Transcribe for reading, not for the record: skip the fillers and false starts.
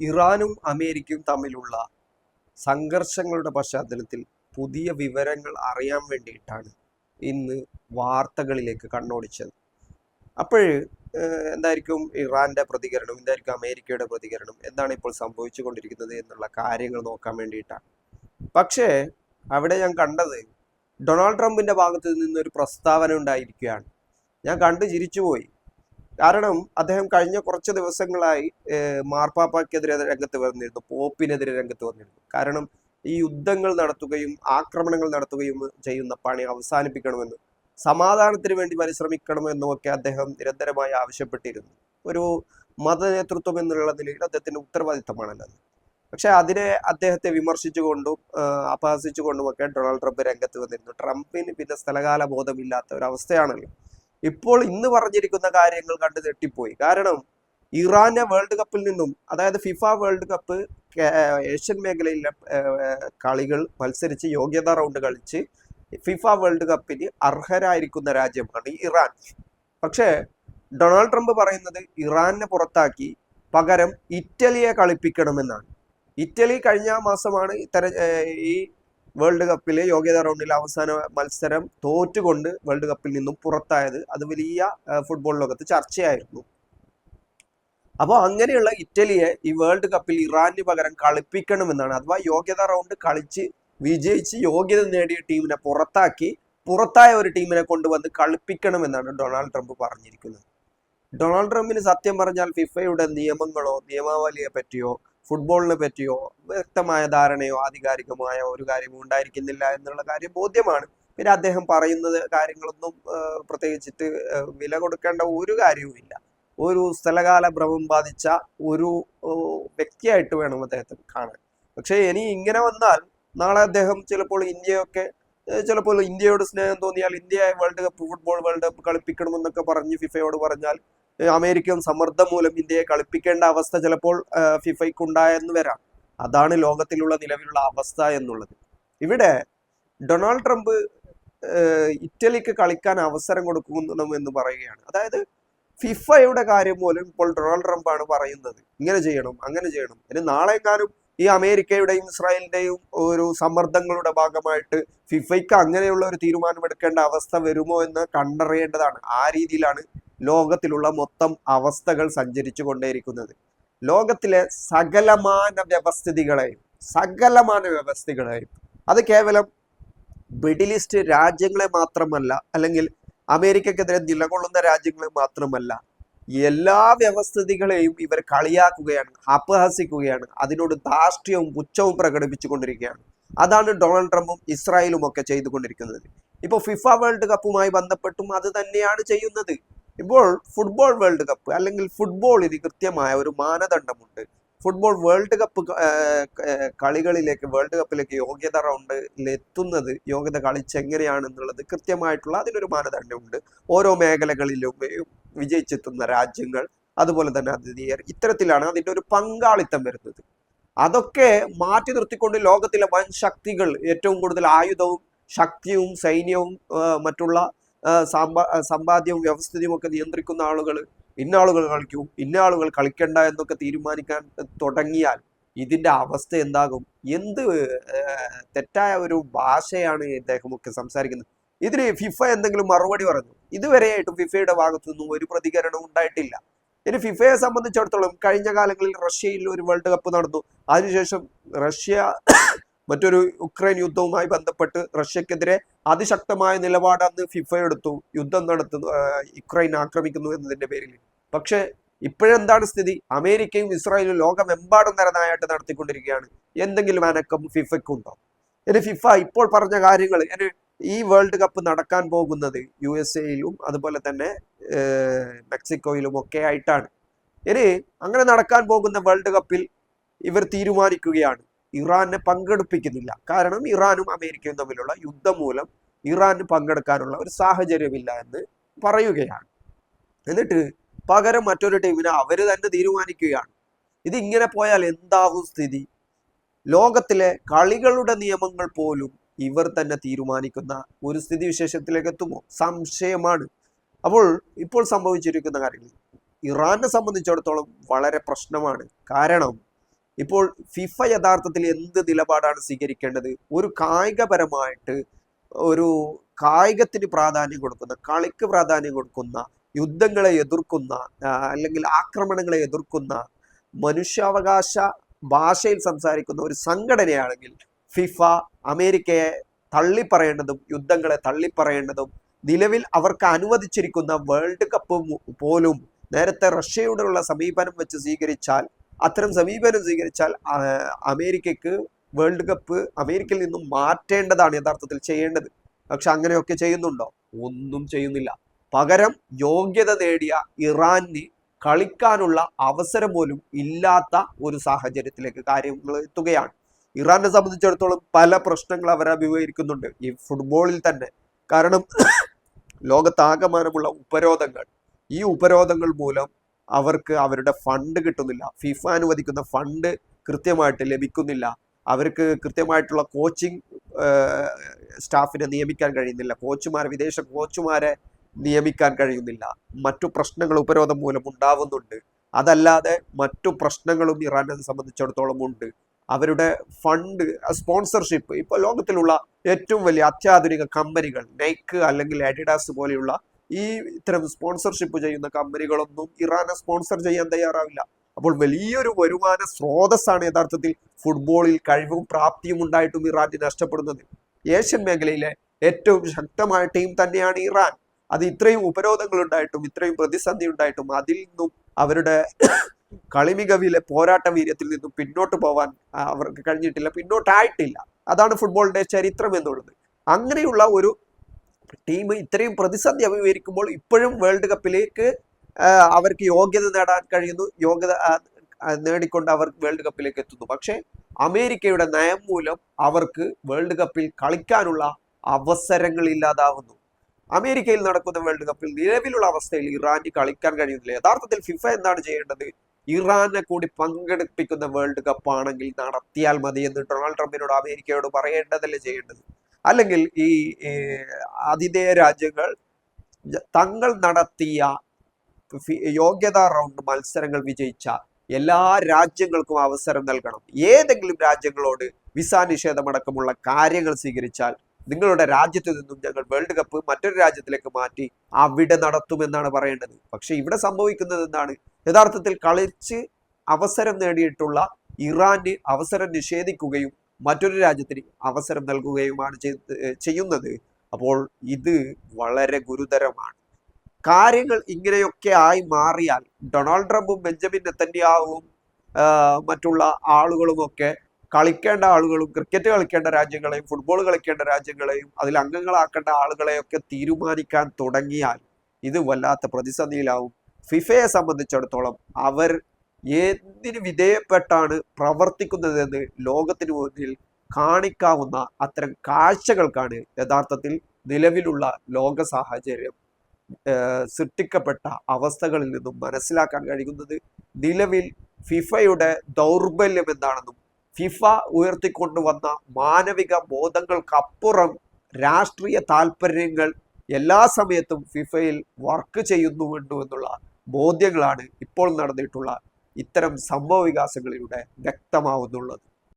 ഇറാനും അമേരിക്കയും തമ്മിലുള്ള സംഘർഷങ്ങളുടെ പശ്ചാത്തലത്തിൽ പുതിയ വിവരങ്ങൾ അറിയാൻ വേണ്ടിയിട്ടാണ് ഇന്ന് വാർത്തകളിലേക്ക് കണ്ണോടിച്ചത്. അപ്പോൾ എന്തായിരിക്കും ഇറാന്റെ പ്രതികരണം, എന്തായിരിക്കും അമേരിക്കയുടെ പ്രതികരണം, എന്താണ് ഇപ്പോൾ സംഭവിച്ചു കൊണ്ടിരിക്കുന്നത് എന്നുള്ള കാര്യങ്ങൾ നോക്കാൻ വേണ്ടിയിട്ടാണ്. പക്ഷേ അവിടെ ഞാൻ കണ്ടത് ഡൊണാൾഡ് ട്രംപിന്റെ ഭാഗത്ത് നിന്നൊരു പ്രസ്താവന ഉണ്ടായിരിക്കുകയാണ്. ഞാൻ കണ്ടു ചിരിച്ചുപോയി. കാരണം അദ്ദേഹം കഴിഞ്ഞ കുറച്ച് ദിവസങ്ങളായി മാർപ്പാപ്പയ്ക്കെതിരെ രംഗത്ത് വന്നിരുന്നു, പോപ്പിനെതിരെ രംഗത്ത് വന്നിരുന്നു. കാരണം ഈ യുദ്ധങ്ങൾ നടത്തുകയും ആക്രമണങ്ങൾ നടത്തുകയും ചെയ്യുന്ന പണി അവസാനിപ്പിക്കണമെന്നും സമാധാനത്തിന് വേണ്ടി പരിശ്രമിക്കണമെന്നും ഒക്കെ അദ്ദേഹം നിരന്തരമായി ആവശ്യപ്പെട്ടിരുന്നു. ഒരു മതനേതൃത്വം എന്നുള്ള നിലയിൽ അദ്ദേഹത്തിന്റെ ഉത്തരവാദിത്തമാണല്ലോ അത്. പക്ഷെ അതിനെ അദ്ദേഹത്തെ വിമർശിച്ചുകൊണ്ടും അപഹസിച്ചുകൊണ്ടുമൊക്കെ ഡൊണാൾഡ് ട്രംപ് രംഗത്ത് വന്നിരുന്നു. ട്രംപിന് പിന്നെ സ്ഥലകാല ബോധമില്ലാത്ത ഒരു അവസ്ഥയാണല്ലോ. ഇപ്പോൾ ഇന്ന് പറഞ്ഞിരിക്കുന്ന കാര്യങ്ങൾ കണ്ട് തെറ്റിപ്പോയി. കാരണം ഇറാനെ വേൾഡ് കപ്പിൽ നിന്നും, അതായത് ഫിഫ വേൾഡ് കപ്പ് ഏഷ്യൻ മേഖലയിലെ കളികൾ മത്സരിച്ച് യോഗ്യതാ റൗണ്ട് കളിച്ച് ഫിഫ വേൾഡ് കപ്പിന് അർഹരായിരിക്കുന്ന രാജ്യമാണ് ഇറാൻ. പക്ഷേ ഡൊണാൾഡ് ട്രംപ് പറയുന്നത് ഇറാനെ പുറത്താക്കി പകരം ഇറ്റലിയെ കളിപ്പിക്കണമെന്നാണ്. ഇറ്റലി കഴിഞ്ഞ മാസമാണ് ഈ വേൾഡ് കപ്പിലെ യോഗ്യതാ റൗണ്ടിലെ അവസാന മത്സരം തോറ്റുകൊണ്ട് വേൾഡ് കപ്പിൽ നിന്നും പുറത്തായത്. അത് വലിയ ഫുട്ബോൾ ലോകത്ത് ചർച്ചയായിരുന്നു. അപ്പോൾ അങ്ങനെയുള്ള ഇറ്റലിയെ ഈ വേൾഡ് കപ്പിൽ ഇറാന് പകരം കളിപ്പിക്കണമെന്നാണ്. അഥവാ യോഗ്യതാ റൗണ്ട് കളിച്ച് വിജയിച്ച് യോഗ്യത നേടിയ ടീമിനെ പുറത്തായ ഒരു ടീമിനെ കൊണ്ടുവന്ന് കളിപ്പിക്കണമെന്നാണ് ഡൊണാൾഡ് ട്രംപ് പറഞ്ഞിരിക്കുന്നത്. ഡൊണാൾഡ് ട്രംപിന് സത്യം പറഞ്ഞാൽ ഫിഫയുടെ നിയമങ്ങളോ നിയമാവലിയെ പറ്റിയോ ഫുട്ബോളിനെ പറ്റിയോ വ്യക്തമായ ധാരണയോ ആധികാരികമായ ഒരു കാര്യമോ ഉണ്ടായിരിക്കുന്നില്ല എന്നുള്ള കാര്യം ബോധ്യമാണ്. പിന്നെ അദ്ദേഹം പറയുന്നത് കാര്യങ്ങളൊന്നും പ്രത്യേകിച്ചിട്ട് വില കൊടുക്കേണ്ട ഒരു കാര്യവുമില്ല. ഒരു സ്ഥലകാല ഭ്രമം ബാധിച്ച ഒരു വ്യക്തിയായിട്ട് വേണം അദ്ദേഹത്തെ കാണാൻ. പക്ഷേ ഇനി ഇങ്ങനെ വന്നാൽ നാളെ അദ്ദേഹം ചിലപ്പോൾ ഇന്ത്യയോട് സ്നേഹം തോന്നിയാൽ ഇന്ത്യ ഫുട്ബോൾ വേൾഡ് കപ്പ് കളിപ്പിക്കണമെന്നൊക്കെ പറഞ്ഞ് ഫിഫയോട് പറഞ്ഞാൽ അമേരിക്കൻ സമ്മർദ്ദം മൂലം ഇന്ത്യയെ കളിപ്പിക്കേണ്ട അവസ്ഥ ചിലപ്പോൾ ഫിഫയ്ക്ക് ഉണ്ടായെന്ന് വരാം. അതാണ് ലോകത്തിലുള്ള നിലവിലുള്ള അവസ്ഥ എന്നുള്ളത്. ഇവിടെ ഡൊണാൾഡ് ട്രംപ് ഇറ്റലിക്ക് കളിക്കാൻ അവസരം കൊടുക്കുന്നു പറയുകയാണ്. അതായത് ഫിഫയുടെ കാര്യം പോലും ഇപ്പോൾ ഡൊണാൾഡ് ട്രംപ് ആണ് പറയുന്നത്. ഇങ്ങനെ ചെയ്യണം, അങ്ങനെ ചെയ്യണം. ഇനി നാളെക്കാരും ഈ അമേരിക്കയുടെയും ഇസ്രായേലിന്റെയും ഒരു സമ്മർദ്ദങ്ങളുടെ ഭാഗമായിട്ട് ഫിഫയ്ക്ക് അങ്ങനെയുള്ള ഒരു തീരുമാനം എടുക്കേണ്ട അവസ്ഥ വരുമോ എന്ന് കണ്ടറിയേണ്ടതാണ്. ആ രീതിയിലാണ് ലോകത്തിലുള്ള മൊത്തം അവസ്ഥകൾ സഞ്ചരിച്ചു കൊണ്ടേയിരിക്കുന്നത്. ലോകത്തിലെ സകലമാന വ്യവസ്ഥിതികളെയും അത് കേവലം മിഡിൽ ഈസ്റ്റ് രാജ്യങ്ങളെ മാത്രമല്ല, അല്ലെങ്കിൽ അമേരിക്കക്കെതിരെ നിലകൊള്ളുന്ന രാജ്യങ്ങളെ മാത്രമല്ല, എല്ലാ വ്യവസ്ഥിതികളെയും ഇവർ കളിയാക്കുകയാണ്, അപഹസിക്കുകയാണ്, അതിനോട് ധാർഷ്ട്യവും പുച്ഛവും പ്രകടിപ്പിച്ചു കൊണ്ടിരിക്കുകയാണ്. അതാണ് ഡൊണാൾഡ് ട്രംപും ഇസ്രായേലും ഒക്കെ ചെയ്തുകൊണ്ടിരിക്കുന്നത്. ഇപ്പോൾ ഫിഫ വേൾഡ് കപ്പുമായി ബന്ധപ്പെട്ടും അത് തന്നെയാണ് ചെയ്യുന്നത്. ഇപ്പോൾ ഫുട്ബോൾ വേൾഡ് കപ്പ്, അല്ലെങ്കിൽ ഫുട്ബോളിന് കൃത്യമായ ഒരു മാനദണ്ഡമുണ്ട്. ഫുട്ബോൾ വേൾഡ് കപ്പ് വേൾഡ് കപ്പിലേക്ക് യോഗ്യത റൗണ്ടിൽ എത്തുന്നത്, യോഗ്യത കളിച്ചെങ്ങനെയാണെന്നുള്ളത് കൃത്യമായിട്ടുള്ള അതിനൊരു മാനദണ്ഡമുണ്ട്. ഓരോ മേഖലകളിലും വിജയിച്ചെത്തുന്ന രാജ്യങ്ങൾ, അതുപോലെ തന്നെ ആതിഥേയർ, ഇത്തരത്തിലാണ് അതിൻ്റെ ഒരു പങ്കാളിത്തം വരുന്നത്. അതൊക്കെ മാറ്റി നിർത്തിക്കൊണ്ട് ലോകത്തിലെ വൻ ശക്തികൾ, ഏറ്റവും കൂടുതൽ ആയുധവും ശക്തിയും സൈന്യവും മറ്റുള്ള സമ്പാദ്യവും വ്യവസ്ഥിതിയും ഒക്കെ നിയന്ത്രിക്കുന്ന ആളുകൾ ഇന്ന ആളുകൾ കളിക്കൂ, ഇന്ന ആളുകൾ കളിക്കണ്ട എന്നൊക്കെ തീരുമാനിക്കാൻ തുടങ്ങിയാൽ ഇതിന്റെ അവസ്ഥ എന്താകും? എന്ത് തെറ്റായ ഒരു ഭാഷയാണ് ഇദ്ദേഹമൊക്കെ സംസാരിക്കുന്നത്. ഇതിന് ഫിഫ എന്തെങ്കിലും മറുപടി പറഞ്ഞു? ഇതുവരെയായിട്ടും ഫിഫയുടെ ഭാഗത്തു നിന്നും ഒരു പ്രതികരണവും ഉണ്ടായിട്ടില്ല. ഇനി ഫിഫയെ സംബന്ധിച്ചിടത്തോളം കഴിഞ്ഞ കാലങ്ങളിൽ റഷ്യയിൽ ഒരു വേൾഡ് കപ്പ് നടന്നു. അതിനുശേഷം റഷ്യ മറ്റൊരു യുക്രൈൻ യുദ്ധവുമായി ബന്ധപ്പെട്ട് റഷ്യക്കെതിരെ അതിശക്തമായ നിലപാട് അന്ന് ഫിഫ എടുത്തു. യുദ്ധം നടത്തുന്നു, യുക്രൈൻ ആക്രമിക്കുന്നു എന്നതിന്റെ പേരിൽ. പക്ഷെ ഇപ്പോഴെന്താണ് സ്ഥിതി? അമേരിക്കയും ഇസ്രായേലും ലോകമെമ്പാടും നിരനായിട്ട് നടത്തിക്കൊണ്ടിരിക്കുകയാണ്. എന്തെങ്കിലും അനക്കം ഫിഫയ്ക്കുണ്ടോ? ഇനി ഫിഫ ഇപ്പോൾ പറഞ്ഞ കാര്യങ്ങൾ, ഈ വേൾഡ് കപ്പ് നടക്കാൻ പോകുന്നത് USA-യിലും അതുപോലെ തന്നെ മെക്സിക്കോയിലും ഒക്കെ ആയിട്ടാണ്. ഇനി അങ്ങനെ നടക്കാൻ പോകുന്ന വേൾഡ് കപ്പിൽ ഇവർ തീരുമാനിക്കുകയാണ് ഇറാനെ പങ്കെടുപ്പിക്കുന്നില്ല. കാരണം ഇറാനും അമേരിക്കയും തമ്മിലുള്ള യുദ്ധം മൂലം ഇറാന് പങ്കെടുക്കാനുള്ള ഒരു സാഹചര്യമില്ല എന്ന് പറയുകയാണ്. എന്നിട്ട് പകരം മറ്റൊരു ടീമിനെ അവർ തന്നെ തീരുമാനിക്കുകയാണ്. ഇതിങ്ങനെ പോയാൽ എന്താകും സ്ഥിതി? ലോകത്തിലെ കളികളുടെ നിയമങ്ങൾ പോലും ഇവർ തന്നെ തീരുമാനിക്കുന്ന ഒരു സ്ഥിതി വിശേഷത്തിലേക്ക് എത്തുമോ? സംശയമാണ്. അപ്പോൾ ഇപ്പോൾ സംഭവിച്ചിരിക്കുന്ന കാര്യങ്ങൾ ഇറാനെ സംബന്ധിച്ചിടത്തോളം വളരെ പ്രശ്നമാണ്. കാരണം ഇപ്പോൾ ഫിഫ യഥാർത്ഥത്തിൽ എന്ത് നിലപാടാണ് സ്വീകരിക്കേണ്ടത്? ഒരു കായികപരമായിട്ട് ഒരു കായികത്തിന് പ്രാധാന്യം കൊടുക്കുന്ന, കളിക്ക് പ്രാധാന്യം കൊടുക്കുന്ന, യുദ്ധങ്ങളെ എതിർക്കുന്ന, അല്ലെങ്കിൽ ആക്രമണങ്ങളെ എതിർക്കുന്ന, മനുഷ്യാവകാശ ഭാഷയിൽ സംസാരിക്കുന്ന ഒരു സംഘടനയാണെങ്കിൽ ഫിഫ അമേരിക്കയെ തള്ളിപ്പറയേണ്ടതും യുദ്ധങ്ങളെ തള്ളിപ്പറയേണ്ടതും, നിലവിൽ അവർക്ക് അനുവദിച്ചിരിക്കുന്ന വേൾഡ് കപ്പ് പോലും നേരത്തെ റഷ്യയോടുള്ള സമീപനം വെച്ച് സ്വീകരിച്ചാൽ, അത്തരം സമീപനം സ്വീകരിച്ചാൽ അമേരിക്കക്ക് വേൾഡ് കപ്പ് അമേരിക്കയിൽ നിന്നും മാറ്റേണ്ടതാണ് യഥാർത്ഥത്തിൽ ചെയ്യേണ്ടത്. പക്ഷെ അങ്ങനെയൊക്കെ ചെയ്യുന്നുണ്ടോ? ഒന്നും ചെയ്യുന്നില്ല. പകരം യോഗ്യത നേടിയ ഇറാന് കളിക്കാനുള്ള അവസരം പോലും ഇല്ലാത്ത ഒരു സാഹചര്യത്തിലേക്ക് കാര്യങ്ങൾ എത്തുകയാണ്. ഇറാനെ സംബന്ധിച്ചിടത്തോളം പല പ്രശ്നങ്ങൾ അവർ അഭിമുഖീകരിക്കുന്നുണ്ട് ഈ ഫുട്ബോളിൽ തന്നെ. കാരണം ലോകത്താകമാനമുള്ള ഉപരോധങ്ങൾ, ഈ ഉപരോധങ്ങൾ മൂലം അവർക്ക് അവരുടെ ഫണ്ട് കിട്ടുന്നില്ല. ഫിഫ അനുവദിക്കുന്ന ഫണ്ട് കൃത്യമായിട്ട് ലഭിക്കുന്നില്ല. അവർക്ക് കൃത്യമായിട്ടുള്ള കോച്ചിങ് സ്റ്റാഫിനെ നിയമിക്കാൻ കഴിയുന്നില്ല. വിദേശ കോച്ചുമാരെ നിയമിക്കാൻ കഴിയുന്നില്ല. മറ്റു പ്രശ്നങ്ങൾ ഉപരോധം മൂലം ഉണ്ടാവുന്നുണ്ട്. അതല്ലാതെ മറ്റു പ്രശ്നങ്ങളും ഇറാനെ സംബന്ധിച്ചിടത്തോളം ഉണ്ട്. അവരുടെ ഫണ്ട്, സ്പോൺസർഷിപ്പ്, ഇപ്പൊ ലോകത്തിലുള്ള ഏറ്റവും വലിയ അത്യാധുനിക കമ്പനികൾ, നൈക്ക് അല്ലെങ്കിൽ അഡിഡാസ് പോലെയുള്ള ഇത്തരം സ്പോൺസർഷിപ്പ് ചെയ്യുന്ന കമ്പനികളൊന്നും ഇറാനെ സ്പോൺസർ ചെയ്യാൻ തയ്യാറാവില്ല. അപ്പോൾ വലിയൊരു വരുമാന സ്രോതസ്സാണ് യഥാർത്ഥത്തിൽ ഫുട്ബോളിൽ കഴിവും പ്രാപ്തിയും ഉണ്ടായിട്ടും ഇറാന് നഷ്ടപ്പെടുന്നത്. ഏഷ്യൻ മേഖലയിലെ ഏറ്റവും ശക്തമായ ടീം തന്നെയാണ് ഇറാൻ. അത് ഇത്രയും ഉപരോധങ്ങൾ ഉണ്ടായിട്ടും, ഇത്രയും പ്രതിസന്ധി ഉണ്ടായിട്ടും അതിൽ നിന്നും അവരുടെ കളിമികവിലെ പോരാട്ട വീര്യത്തിൽ നിന്നും പിന്നോട്ട് പോവാൻ അവർക്ക് കഴിഞ്ഞിട്ടില്ല, പിന്നോട്ടായിട്ടില്ല. അതാണ് ഫുട്ബോളിന്റെ ചരിത്രം എന്നുള്ളത്. അങ്ങനെയുള്ള ഒരു ടീം ഇത്രയും പ്രതിസന്ധി അഭിമുഖീകരിക്കുമ്പോൾ ഇപ്പോഴും വേൾഡ് കപ്പിലേക്ക് അവർക്ക് യോഗ്യത നേടാൻ കഴിയുന്നു. യോഗ്യത നേടിക്കൊണ്ട് അവർ വേൾഡ് കപ്പിലേക്ക് എത്തുന്നു. പക്ഷേ അമേരിക്കയുടെ നയം മൂലം അവർക്ക് വേൾഡ് കപ്പിൽ കളിക്കാനുള്ള അവസരങ്ങൾ ഇല്ലാതാവുന്നു. അമേരിക്കയിൽ നടക്കുന്ന വേൾഡ് കപ്പിൽ നിലവിലുള്ള അവസ്ഥയിൽ ഇറാന് കളിക്കാൻ കഴിയുന്നില്ല. യഥാർത്ഥത്തിൽ ഫിഫ എന്താണ് ചെയ്യേണ്ടത്? ഇറാനെ കൂടി പങ്കെടുപ്പിക്കുന്ന വേൾഡ് കപ്പ് ആണെങ്കിൽ നടത്തിയാൽ മതി എന്ന് ഡൊണാൾഡ് ട്രംപിനോട് അമേരിക്കയോട് പറയേണ്ടതല്ലേ ചെയ്യേണ്ടത്? അല്ലെങ്കിൽ ഈ ആതിഥേയ രാജ്യങ്ങൾ തങ്ങൾ നടത്തിയ യോഗ്യതാ റൗണ്ട് മത്സരങ്ങൾ വിജയിച്ച എല്ലാ രാജ്യങ്ങൾക്കും അവസരം നൽകണം. ഏതെങ്കിലും രാജ്യങ്ങളോട് വിസ നിഷേധമടക്കമുള്ള കാര്യങ്ങൾ സ്വീകരിച്ചാൽ നിങ്ങളുടെ രാജ്യത്ത് നിന്നും ഞങ്ങൾ വേൾഡ് കപ്പ് മറ്റൊരു രാജ്യത്തിലേക്ക് മാറ്റി അവിടെ നടത്തുമെന്നാണ് പറയേണ്ടത്. പക്ഷെ ഇവിടെ സംഭവിക്കുന്നത് എന്താണ്? യഥാർത്ഥത്തിൽ കളിച്ച് അവസരം നേടിയിട്ടുള്ള ഇറാന് അവസരം നിഷേധിക്കുകയും മറ്റൊരു രാജ്യത്തിന് അവസരം നൽകുകയുമാണ് ചെയ്യുന്നത്. അപ്പോൾ ഇത് വളരെ ഗുരുതരമാണ്. കാര്യങ്ങൾ ഇങ്ങനെയൊക്കെ ആയി മാറിയാൽ ഡൊണാൾഡ് ട്രംപും ബെഞ്ചമിൻ നെതന്യാഹുവും മറ്റുള്ള ആളുകളുമൊക്കെ കളിക്കേണ്ട ആളുകളും, ക്രിക്കറ്റ് കളിക്കേണ്ട രാജ്യങ്ങളെയും ഫുട്ബോൾ കളിക്കേണ്ട രാജ്യങ്ങളെയും അതിൽ അംഗങ്ങളാക്കേണ്ട ആളുകളെയൊക്കെ തീരുമാനിക്കാൻ തുടങ്ങിയാൽ ഇത് വല്ലാത്ത പ്രതിസന്ധിയിലാവും. ഫിഫയെ സംബന്ധിച്ചിടത്തോളം അവർ എന്തിന് വിധേയപ്പെട്ടാണ് പ്രവർത്തിക്കുന്നതെന്ന് ലോകത്തിന് മുന്നിൽ കാണിക്കാവുന്ന അത്തരം കാഴ്ചകൾക്കാണ് യഥാർത്ഥത്തിൽ നിലവിലുള്ള ലോക സാഹചര്യം സൃഷ്ടിക്കപ്പെട്ട അവസ്ഥകളിൽ നിന്നും മനസ്സിലാക്കാൻ കഴിയുന്നത്. നിലവിൽ ഫിഫയുടെ ദൗർബല്യം എന്താണെന്നും ഫിഫ ഉയർത്തിക്കൊണ്ടുവന്ന മാനവിക ബോധങ്ങൾക്കപ്പുറം രാഷ്ട്രീയ താല്പര്യങ്ങൾ എല്ലാ സമയത്തും ഫിഫയിൽ വർക്ക് ചെയ്യുന്നുവെന്നുള്ള ബോധ്യങ്ങളാണ് ഇപ്പോൾ നടന്നിട്ടുള്ള ഇത്തരം സംഭവ വികാസങ്ങളിലൂടെ വ്യക്തമാവുന്നുള്ളത്.